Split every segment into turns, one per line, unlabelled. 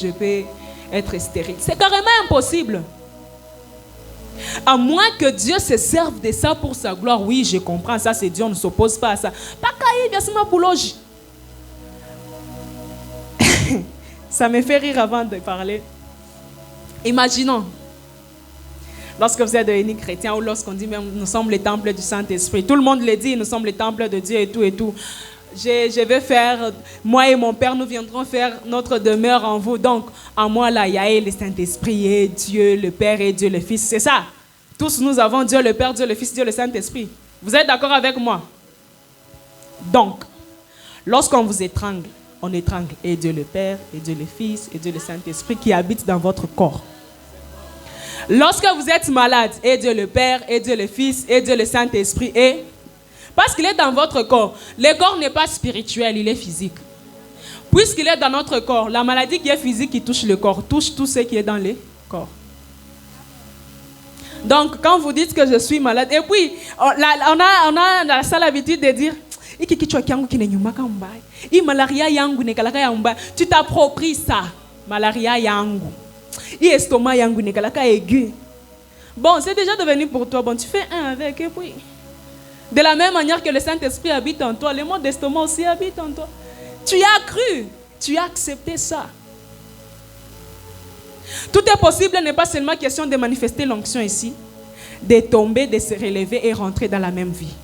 je peux être stérile. C'est carrément impossible. À moins que Dieu se serve de ça pour sa gloire. Oui, je comprends, ça c'est Dieu, on ne s'oppose pas à ça. Ça me fait rire avant de parler. Imaginons, lorsque vous êtes devenu chrétien ou lorsqu'on dit même nous sommes les temples du Saint-Esprit. Tout le monde le dit, nous sommes les temples de Dieu et tout et tout. Je vais faire, moi et mon Père, nous viendrons faire notre demeure en vous. Donc, en moi, là, il y a le Saint-Esprit et Dieu le Père et Dieu le Fils. C'est ça. Tous nous avons Dieu le Père, Dieu le Fils, Dieu le Saint-Esprit. Vous êtes d'accord avec moi? Donc, lorsqu'on vous étrangle, on étrangle et Dieu le Père, et Dieu le Fils, et Dieu le Saint-Esprit qui habite dans votre corps. Lorsque vous êtes malade, et Dieu le Père, et Dieu le Fils, et Dieu le Saint-Esprit, et... Parce qu'il est dans votre corps. Le corps n'est pas spirituel, il est physique. Puisqu'il est dans notre corps, la maladie qui est physique qui touche le corps, touche tout ce qui est dans le corps. Donc, quand vous dites que je suis malade, et puis, on a la seule habitude de dire, tu t'appropries ça. Malaria yangu. Estomac yangu nekalaka aigu. Bon, c'est déjà devenu pour toi. Bon, tu fais un avec, et puis... De la même manière que le Saint-Esprit habite en toi, le mot d'estomac aussi habite en toi. Tu y as cru, tu as accepté ça. Tout est possible, n'est pas seulement question de manifester l'onction ici, de tomber, de se relever et rentrer dans la même vie.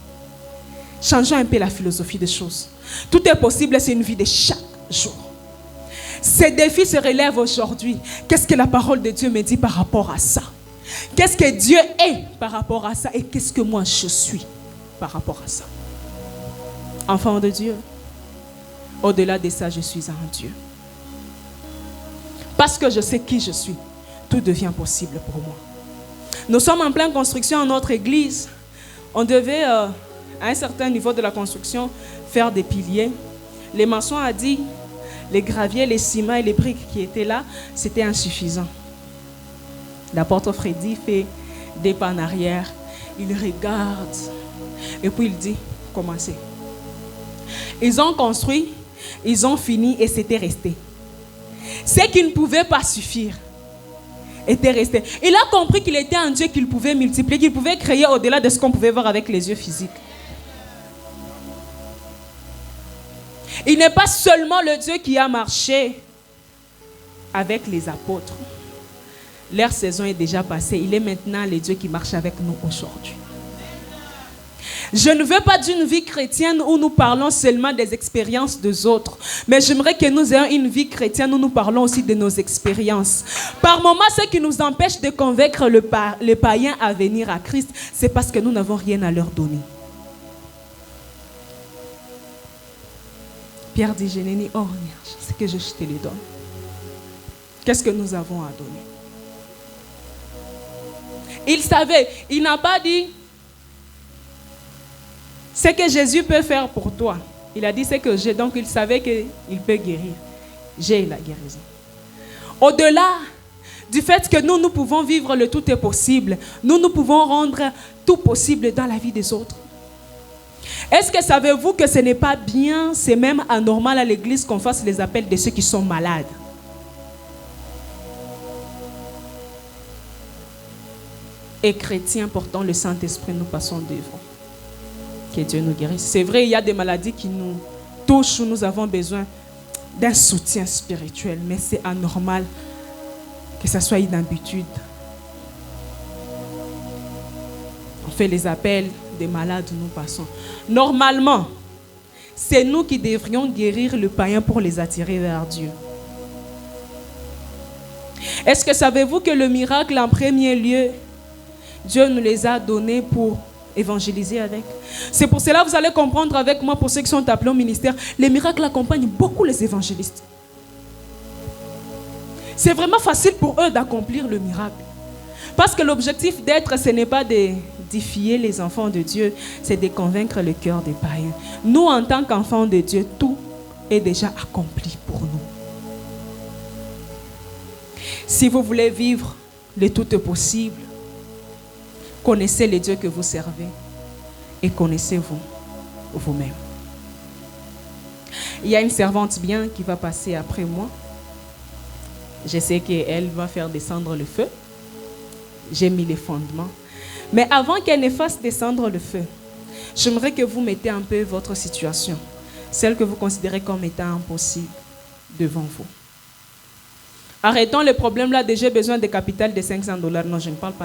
Changeons un peu la philosophie des choses. Tout est possible, c'est une vie de chaque jour. Ces défis se relèvent aujourd'hui. Qu'est-ce que la parole de Dieu me dit par rapport à ça? Qu'est-ce que Dieu est par rapport à ça? Et qu'est-ce que moi je suis par rapport à ça? Enfant de Dieu, au-delà de ça, je suis un Dieu. Parce que je sais qui je suis, tout devient possible pour moi. Nous sommes en pleine construction en notre église. On devait, à un certain niveau de la construction, faire des piliers. Les maçons ont dit, les graviers, les ciments et les briques qui étaient là, c'était insuffisant. L'apôtre Freddy fait des pas en arrière. Il regarde. Et puis il dit, commencez. Ils ont construit, ils ont fini et c'était resté. Ce qui ne pouvait pas suffire était resté. Il a compris qu'il était un Dieu qu'il pouvait multiplier, qu'il pouvait créer au-delà de ce qu'on pouvait voir avec les yeux physiques. Il n'est pas seulement le Dieu qui a marché avec les apôtres. Leur saison est déjà passée. Il est maintenant le Dieu qui marche avec nous aujourd'hui. Je ne veux pas d'une vie chrétienne où nous parlons seulement des expériences des autres. Mais j'aimerais que nous ayons une vie chrétienne où nous parlons aussi de nos expériences. Par moments, ce qui nous empêche de convaincre les païens à venir à Christ, c'est parce que nous n'avons rien à leur donner. Pierre dit, je n'ai ni or ni argent, c'est que je te les donne. Qu'est-ce que nous avons à donner? Il savait, il n'a pas dit ce que Jésus peut faire pour toi. Il a dit ce que j'ai, donc il savait qu'il peut guérir. J'ai la guérison. Au-delà du fait que nous pouvons vivre le tout est possible, nous pouvons rendre tout possible dans la vie des autres. Est-ce que savez-vous que ce n'est pas bien, c'est même anormal à l'église qu'on fasse les appels de ceux qui sont malades? Et chrétiens portant le Saint-Esprit, nous passons devant. Que Dieu nous guérisse. C'est vrai, il y a des maladies qui nous touchent où nous avons besoin d'un soutien spirituel, mais c'est anormal que ça soit une habitude. On fait les appels des malades, nous passons. Normalement, c'est nous qui devrions guérir le païen pour les attirer vers Dieu. Est-ce que savez-vous que le miracle en premier lieu, Dieu nous les a donnés pour évangéliser avec? C'est pour cela que vous allez comprendre avec moi, pour ceux qui sont appelés au ministère, les miracles accompagnent beaucoup les évangélistes. C'est vraiment facile pour eux d'accomplir le miracle. Parce que l'objectif d'être, ce n'est pas d'édifier les enfants de Dieu, c'est de convaincre le cœur des païens. Nous, en tant qu'enfants de Dieu, tout est déjà accompli pour nous. Si vous voulez vivre le tout est possible, connaissez le Dieu que vous servez et connaissez-vous vous-même. Il y a une servante bien qui va passer après moi. Je sais qu'elle va faire descendre le feu. J'ai mis les fondements. Mais avant qu'elle ne fasse descendre le feu, j'aimerais que vous mettez un peu votre situation, celle que vous considérez comme étant impossible, devant vous. Arrêtons le problème là de j'ai besoin de capital de $500. Non, je ne parle pas de